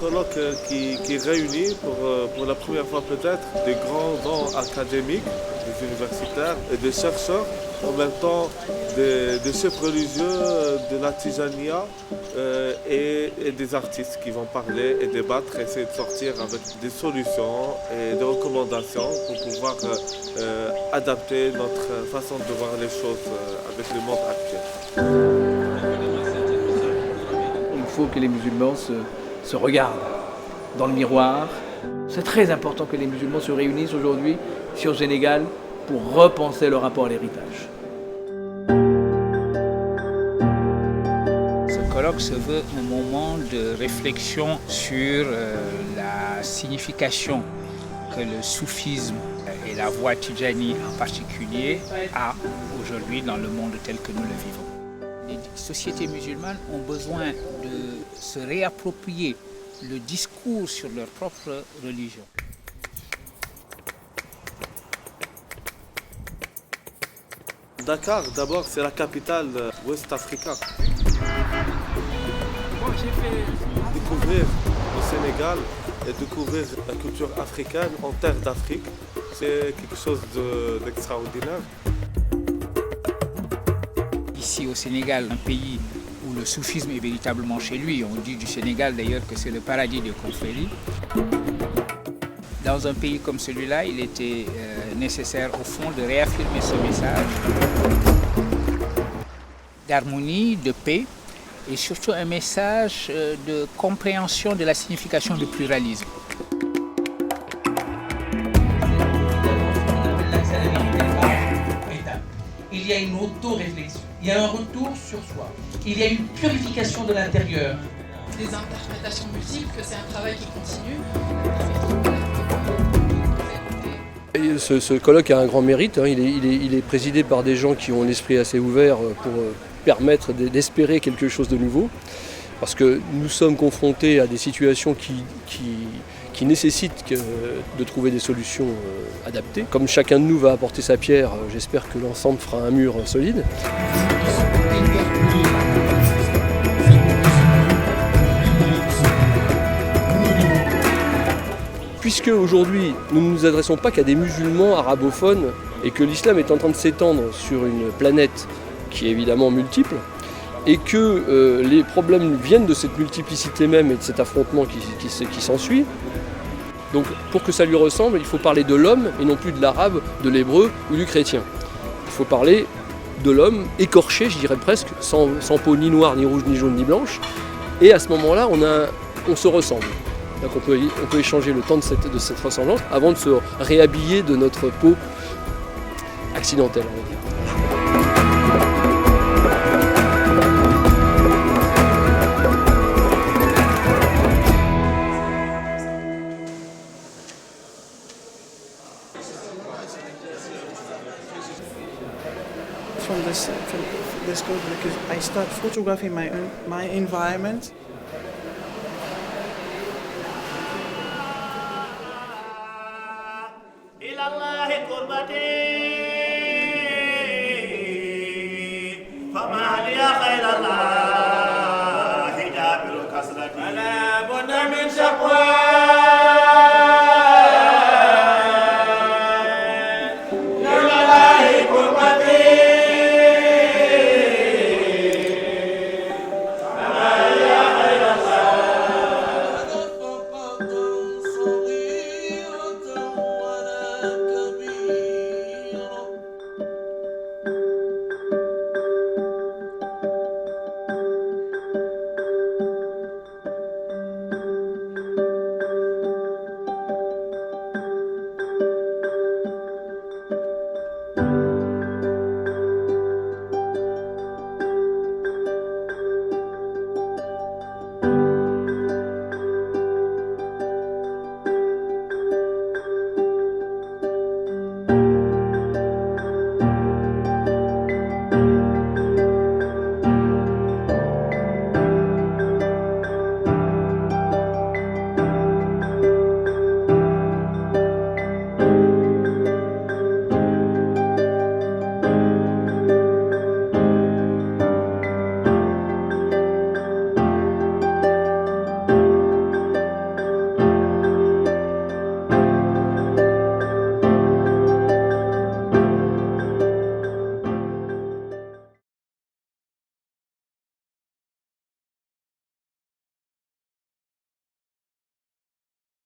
colloque qui réunit pour la première fois peut-être des grands noms académiques, des universitaires et des chercheurs, en même temps des chefs religieux de la Tijania et des artistes qui vont parler et débattre, essayer de sortir avec des solutions et des recommandations pour pouvoir adapter notre façon de voir les choses avec le monde actuel. Il faut que les musulmans se regardent dans le miroir. C'est très important que les musulmans se réunissent aujourd'hui ici au Sénégal pour repenser leur rapport à l'héritage. Ce colloque se veut un moment de réflexion sur la signification que le soufisme et la voie Tidjani en particulier a aujourd'hui dans le monde tel que nous le vivons. Les sociétés musulmanes ont besoin de se réapproprier le discours sur leur propre religion. Dakar, d'abord, c'est la capitale ouest africaine. Découvrir le Sénégal et découvrir la culture africaine en terre d'Afrique, c'est quelque chose d'extraordinaire. Ici au Sénégal, un pays où le soufisme est véritablement chez lui, on dit du Sénégal d'ailleurs que c'est le paradis des confréries. Dans un pays comme celui-là, il était nécessaire au fond de réaffirmer ce message d'harmonie, de paix et surtout un message de compréhension de la signification du pluralisme. Il y a une auto-réflexion, il y a un retour sur soi, il y a une purification de l'intérieur. Des interprétations multiples, que c'est un travail qui continue. Et ce colloque a un grand mérite, hein. Il est présidé par des gens qui ont l'esprit assez ouvert pour permettre d'espérer quelque chose de nouveau. Parce que nous sommes confrontés à des situations qui nécessitent de trouver des solutions adaptées. Comme chacun de nous va apporter sa pierre, j'espère que l'ensemble fera un mur solide. Puisque aujourd'hui, nous ne nous adressons pas qu'à des musulmans arabophones et que l'islam est en train de s'étendre sur une planète qui est évidemment multiple, et que les problèmes viennent de cette multiplicité même et de cet affrontement qui s'ensuit. Donc pour que ça lui ressemble, il faut parler de l'homme et non plus de l'arabe, de l'hébreu ou du chrétien. Il faut parler de l'homme écorché, je dirais presque, sans peau ni noire, ni rouge, ni jaune, ni blanche. Et à ce moment-là, on se ressemble. Donc on peut échanger le temps de cette ressemblance avant de se réhabiller de notre peau accidentelle, on va dire. From this group because I start photographing my environment. قربتي